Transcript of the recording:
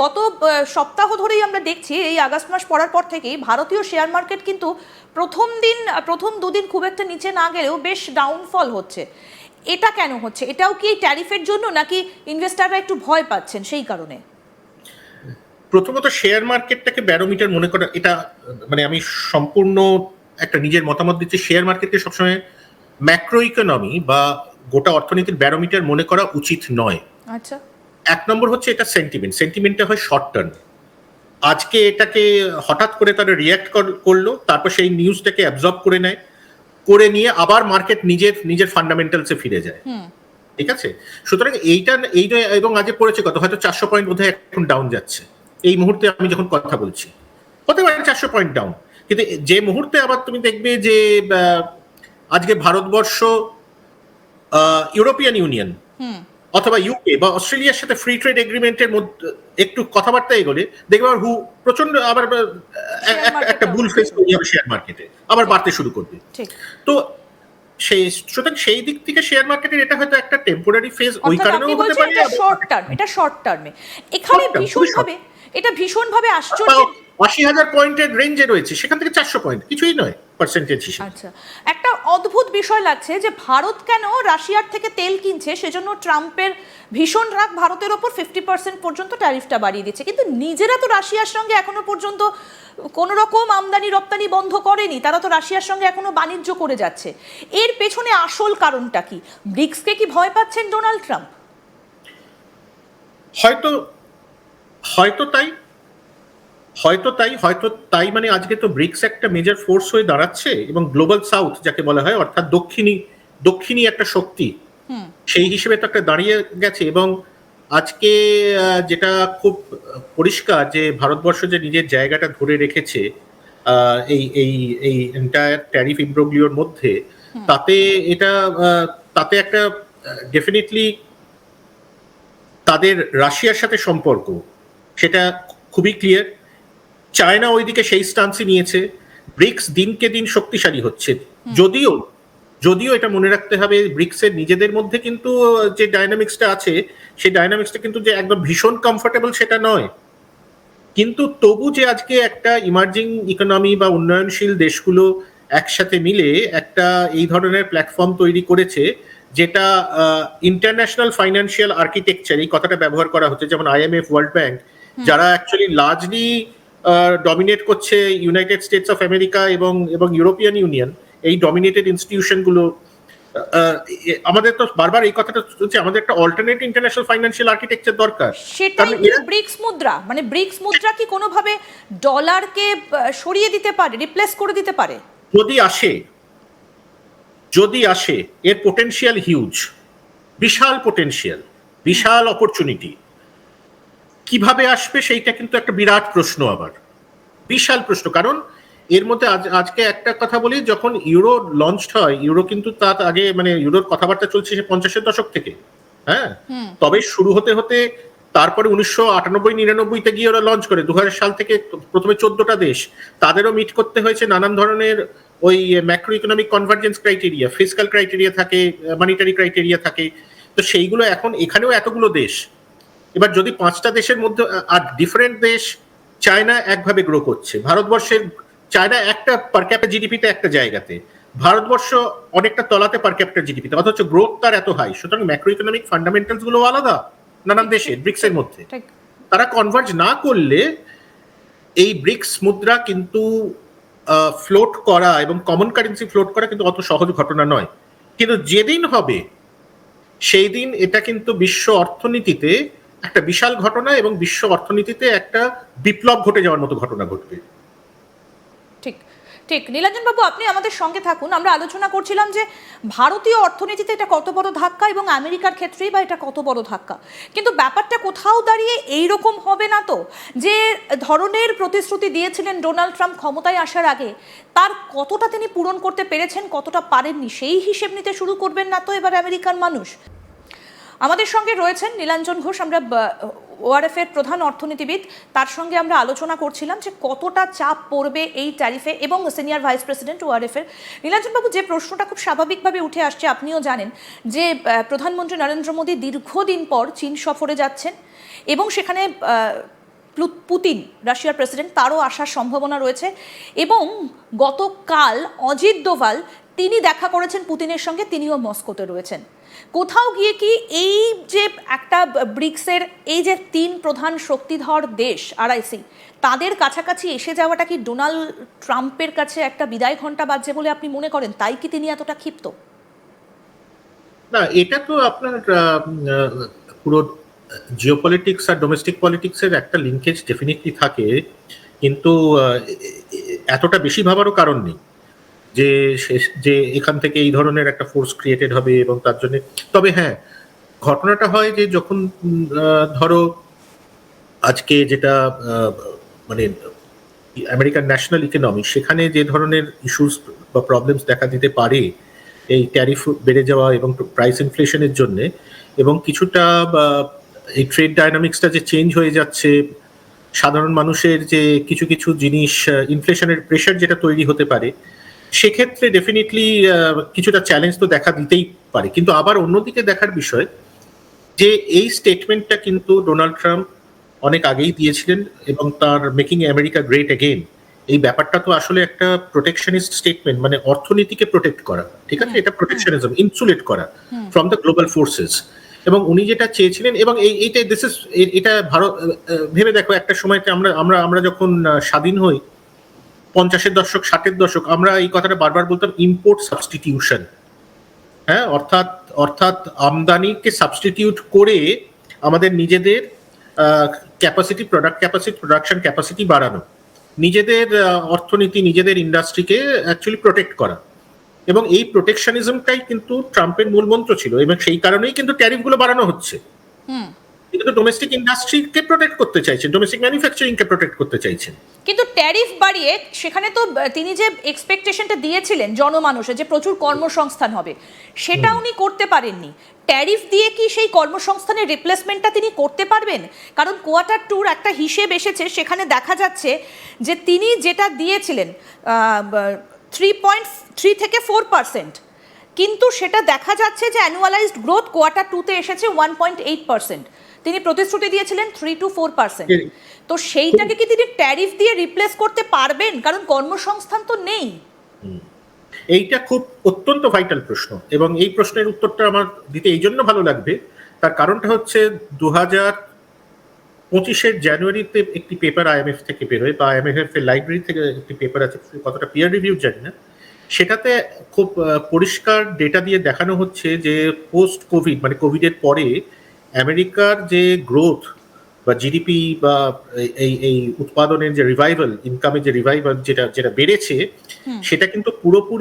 গত সপ্তাহ ধরেই আমরা দেখছি, এই আগস্ট মাস পড়ার পর থেকেই ভারতীয় শেয়ার মার্কেট কিন্তু প্রথম দুদিন খুব একটা নিচে না গেলেও বেশ ডাউনফল হচ্ছে। এটা কেন হচ্ছে? এটাও কি ট্যারিফের জন্য, নাকি ইনভেস্টাররা একটু ভয় পাচ্ছেন সেই কারণে? প্রথমত শেয়ার মার্কেটটাকে ব্যারোমিটার মনে করা, এটা মানে আমি সম্পূর্ণ একটা নিজের মতামত দিচ্ছি, শেয়ার মার্কেটকে সবসময় ম্যাক্রো ইকোনমি বা গোটা অর্থনীতির ব্যারোমিটার মনে করা উচিত নয়। আচ্ছা, এক নম্বর হচ্ছে এটা সেন্টিমেন্টটা হয় শর্ট টার্ম। আজকে এটাকে হঠাৎ করে তারা রিয়াক্ট করলো, তারপর সেই নিউজটাকে অ্যাবজর্ব করে নিয়ে আবার মার্কেট নিজের ফান্ডামেন্টালসে ফিরে যায়। ঠিক আছে, সুতরাং এইটা এবং আজকে পড়েছে কত, হয়তো 400 পয়েন্ট বোধহয় এখন ডাউন যাচ্ছে এই মুহূর্তে আমি যখন কথা বলছি, হতে পারে 400 পয়েন্ট ডাউন। কিন্তু যে মুহূর্তে আবার তুমি দেখবে যে আজকে ভারতবর্ষ ইউরোপিয়ান ইউনিয়ন অথবা ইউকে বা অস্ট্রেলিয়ার সাথে ফ্রি ট্রেড এগ্রিমেন্টের মধ্যে একটু কথাবার্তা এগোলে দেখবে আবার প্রচন্ড আবার একটা বুল ফেস তৈরি হবে শেয়ার মার্কেটে, আবার বাড়তে শুরু করবে। তো সুতরাং সেই দিক থেকে শেয়ার মার্কেটের এটা হয়তো একটা টেম্পোরারি ফেজ, ওই কারণেও হতে পারে। এটা শর্ট টার্মে এখানে ভীষণভাবে আশ্চর্য। 80,000 পয়েন্টের রেঞ্জে রয়েছে, সেখান থেকে 400 পয়েন্ট কিছুই নয় পার্সেন্টেজ হিসেবে। আচ্ছা, একটা অদ্ভুত বিষয় লাগছে যে ভারত কেন রাশিয়ার থেকে তেল কিনছে, সেজন্য ট্রাম্পের ভীষণ রাগ ভারতের ওপর 50% পর্যন্ত ট্যারিফটা বাড়িয়ে দিচ্ছে, কিন্তু নিজেরা তো রাশিয়ার সঙ্গে এখনো পর্যন্ত কোনো রকম আমদানি রপ্তানি বন্ধ করেনি, তারা তো রাশিয়ার সঙ্গে এখনো বাণিজ্য করে যাচ্ছে। এর পেছনে আসল কারণটা কি? ব্রিক্সকে কি ভয় পাচ্ছেন ডোনাল্ড ট্রাম্প? হয়তো তাই মানে আজকে তো ব্রিক্স একটা মেজর ফোর্স হয়ে দাঁড়াচ্ছে এবং গ্লোবাল সাউথ যাকে বলা হয়, অর্থাৎ দক্ষিণী একটা শক্তি, সেই হিসেবে তো একটা দাঁড়িয়ে গেছে। এবং আজকে যেটা খুব পরিষ্কার যে ভারতবর্ষ যে নিজের জায়গাটা ধরে রেখেছে এই এন্টায়ার ট্যারিফ ইমব্রোগ্লিওর মধ্যে, তাতে একটা ডেফিনেটলি তাদের রাশিয়ার সাথে সম্পর্ক সেটা খুবই ক্লিয়ার। চায়না ওইদিকে সেই স্টান্সই নিয়েছে। ব্রিক্স দিনকে দিন শক্তিশালী হচ্ছে, যদিও এটা মনে রাখতে হবে ব্রিক্সের নিজেদের মধ্যে কিন্তু যে ডাইনামিক্সটা আছে, সেই ডাইনামিক্সটা কিন্তু যে একদম ভীষণ কমফোর্টেবল সেটা নয়। কিন্তু তবু যে আজকে একটা ইমার্জিং ইকোনমি বা উন্নয়নশীল দেশগুলো একসাথে মিলে একটা এই ধরনের প্ল্যাটফর্ম তৈরি করেছে, যেটা ইন্টারন্যাশনাল ফাইন্যান্সিয়াল আর্কিটেকচার, এই কথাটা ব্যবহার করা হচ্ছে, যেমন IMF, ওয়ার্ল্ড ব্যাংক, যারা অ্যাকচুয়ালি লার্জলি ডমিনেট করছে ইউনাইটেড স্টেটস অফ আমেরিকা এবং ইউরোপিয়ান ইউনিয়ন, এই ডমিনেটেড ইনস্টিটিউশনগুলো। আমাদের তো বারবার এই কথাটা হচ্ছে আমাদের একটা অল্টারনেট ইন্টারন্যাশনাল ফাইন্যান্সিয়াল আর্কিটেকচার দরকার। সেটাই কি ব্রিক্স মুদ্রা? মানে ব্রিক্স মুদ্রা কি কোনোভাবে ডলারকে সরিয়ে দিতে পারে, রিপ্লেস করে দিতে পারে? যদি আসে এর পোটেনশিয়াল হিউজ, বিশাল পোটেনশিয়াল, বিশাল অপরচুনিটি। কিভাবে আসবে সেইটা কিন্তু একটা বিরাট প্রশ্ন, আবার বিশাল প্রশ্ন। কারণ এর মধ্যে আজকে একটা কথা বলি, যখন ইউরো লঞ্চ হয়, ইউরো কিন্তু তার আগে মানে ইউরোর কথাবার্তা চলছে সে 50-এর দশক থেকে, হ্যাঁ, তবে শুরু হতে তারপরে 1998-99-তে গিয়ে ওরা লঞ্চ করে। 2000 সাল থেকে প্রথমে 14টা দেশ, তাদেরও মিট করতে হয়েছে নানান ধরনের ওই macro economic convergence criteria, fiscal criteria থাকে, মনিটারি ক্রাইটেরিয়া থাকে। তো সেইগুলো এখন এখানেও এতগুলো দেশ, এবার যদি 5টা দেশের মধ্যে আর ডিফারেন্ট দেশ, চায়না একভাবে গ্রো করছে, চায়না একটা পার ক্যাপিটা জিডিপিতে একটা জায়গাতে, ভারতবর্ষ অনেকটা তলাতে পার ক্যাপিটা জিডিপিতে, অথচ গ্রোথ তার এত হাই। সুতরাং ম্যাক্রো ইকোনমিক ফান্ডামেন্টালস গুলো আলাদা নানান দেশের, ব্রিক্সের মধ্যে। তারা কনভার্জ না করলে এই ব্রিক্স মুদ্রা কিন্তু ফ্লোট করা এবং কমন কারেন্সি ফ্লোট করা কিন্তু অত সহজ ঘটনা নয়। কিন্তু যেদিন হবে সেই দিন এটা কিন্তু বিশ্ব অর্থনীতিতে একটা বিশাল ঘটনা এবং বিশ্ব অর্থনীতিতে একটা বিপ্লব ঘটে যাওয়ার মতো ঘটনা ঘটবে। ঠিক ঠিক নীলাঞ্জন বাবু, আপনি আমাদের সঙ্গে থাকুন। আমরা আলোচনা করছিলাম যে ভারতীয় অর্থনীতিতে এটা কত বড় ধাক্কা এবং আমেরিকার ক্ষেত্রেই বা এটা কত বড় ধাক্কা। কিন্তু ব্যাপারটা কোথাও দাঁড়িয়ে এইরকম হবে না তো, যে ধরনের প্রতিশ্রুতি দিয়েছিলেন ডোনাল্ড ট্রাম্প ক্ষমতায় আসার আগে, তার কতটা তিনি পূরণ করতে পেরেছেন, কতটা পারেননি, সেই হিসেব নিতে শুরু করবেন না তো এবার আমেরিকান মানুষ? আমাদের সঙ্গে রয়েছেন নীলাঞ্জন ঘোষ, আমরা ওআরএফ এর প্রধান অর্থনীতিবিদ। তার সঙ্গে আমরা আলোচনা করছিলাম যে কতটা চাপ পড়বে এই ট্যারিফে, এবং সিনিয়র ভাইস প্রেসিডেন্ট ওআরএফ এর। নীলাঞ্জন বাবু, যে প্রশ্নটা খুব স্বাভাবিকভাবে উঠে আসছে, আপনিও জানেন যে প্রধানমন্ত্রী নরেন্দ্র মোদী দীর্ঘদিন পর চীন সফরে যাচ্ছেন এবং সেখানে পুতিন রাশিয়ার প্রেসিডেন্ট তারও আসার সম্ভাবনা রয়েছে এবং গতকাল অজিত দোভাল তিনি দেখা করেছেন পুতিনের সঙ্গে, তিনিও মস্কোতে রয়েছেন। কোথাও গিয়ে কি এই যে একটা ব্রিক্সের এই যে 3 প্রধান শক্তিধর দেশ আরআইসি তাদের কাছাকাছি এসে যাওয়াটা কি ডোনাল্ড ট্রাম্পের কাছে একটা বিদায় ঘণ্টা বাজছে বলে আপনি মনে করেন? তাই কি তিনি এতটা ক্ষিপ্ত? না, এটা তো আপনার পুরো জিওপলিটিক্স আর ডোমেস্টিক পলিটিক্সের একটা লিঙ্কেজ ডেফিনেটলি থাকে, কিন্তু এতটা বেশি ভাবারও কারণ নেই যে যে এখান থেকে এই ধরনের একটা ফোর্স ক্রিয়েটেড হবে এবং তার জন্য। তবে হ্যাঁ, ঘটনাটা হয় যে যখন ধরো আজকে যেটা মানে আমেরিকান ন্যাশনাল ইকোনমি, সেখানে যে ধরনের ইস্যুস বা প্রবলেমস দেখা দিতে পারে এই ট্যারিফ বেড়ে যাওয়া এবং প্রাইস ইনফ্লেশনের জন্য, এবং কিছুটা এই ট্রেড ডায়নামিক্সটা যে চেঞ্জ হয়ে যাচ্ছে, সাধারণ মানুষের যে কিছু কিছু জিনিস ইনফ্লেশনের প্রেশার যেটা তৈরি হতে পারে, সেক্ষেত্রে ডেফিনেটলি কিছুটা চ্যালেঞ্জ তো দেখা দিতেই পারে। কিন্তু আবার অন্যদিকে দেখার বিষয় যে এই স্টেটমেন্টটা কিন্তু ডোনাল্ড ট্রাম্প অনেক আগেই দিয়েছিলেন, এবং তার মেকিং আমেরিকা গ্রেট এগেইন এই ব্যাপারটা তো আসলে একটা প্রোটেকশনিস্ট স্টেটমেন্ট, মানে অর্থনীতিকে প্রোটেক্ট করা, ঠিক আছে, এটা প্রোটেকশনিজম, ইনসুলেট করা ফ্রম দ্য গ্লোবাল ফোর্সেস। এবং উনি যেটা চেয়েছিলেন, এবং এইটা দিস ইজ, এটা ভারত ভেবে দেখো, একটা সময়তে আমরা আমরা আমরা যখন স্বাধীন হই 50-এর দশক 60-এর দশক, আমরা এই কথাটা বারবার বলতাম, ইম্পোর্ট সাবস্টিটিউশন। হ্যাঁ, অর্থাৎ অর্থাৎ আমদানিকে সাবস্টিটিউট করে আমাদের নিজেদের ক্যাপাসিটি, প্রোডাকশন ক্যাপাসিটি বাড়ানো, নিজেদের অর্থনীতি, নিজেদের ইন্ডাস্ট্রিকে অ্যাকচুয়ালি প্রোটেক্ট করা। এবং এই প্রোটেকশনিজমটাই কিন্তু ট্রাম্পের মূল মন্ত্র ছিল, এবং সেই কারণেই কিন্তু ট্যারিফগুলো বাড়ানো হচ্ছে। কিন্তু ডোমেস্টিক ইন্ডাস্ট্রিকে প্রোটেক্ট করতে চাইছেন, ডোমেস্টিক ম্যানুফ্যাকচারিংকে প্রোটেক্ট করতে চাইছেন। কিন্তু ট্যারিফ বাড়িয়ে সেখানে তো তিনি যে এক্সপেকটেশনটা দিয়েছিলেন জনমানুষের যে প্রচুর কর্মসংস্থান হবে, সেটা উনি করতে পারেননি। ট্যারিফ দিয়ে কি সেই কর্মসংস্থানের রিপ্লেসমেন্টটা তিনি করতে পারবেন? কারণ Q2 একটা হিসেব এসেছে, সেখানে দেখা যাচ্ছে যে তিনি যেটা দিয়েছিলেন 3.3 থেকে 4%, কিন্তু সেটা দেখা যাচ্ছে যে অ্যানুয়ালাইজড গ্রোথ Q2-তে এসেছে 1.8%। তিনি প্রতিশ্রুতি দিয়েছিলেন 3 to 4%। তো সেইটাকে কি তিনি ট্যারিফ দিয়ে রিপ্লেস করতে পারবেন? কারণ কর্মসংস্থান তো নেই। এইটা খুব অত্যন্ত ভাইটাল প্রশ্ন, এবং এই প্রশ্নের উত্তরটা আমার দিতে এই জন্য ভালো লাগবে, তার কারণটা হচ্ছে 2025-এর জানুয়ারিতে একটি পেপার আইএমএফ থেকে বেরোয়, বা আইএমএফ এর লাইব্রেরি থেকে একটি পেপার আছে, কতটা পিয়ার রিভিউ জানি না। সেটাতে খুব পরিষ্কার ডেটা দিয়ে দেখানো হচ্ছে যে পোস্ট কোভিড, মানে কোভিডের পরে আমেরিকার যে গ্রোথ বা জিডিপি বা এই উৎপাদনের যে রিভাইভাল, ইনকামের যে রিভাইভাল যেটা যেটা বেড়েছে, সেটা কিন্তু পুরোপুরি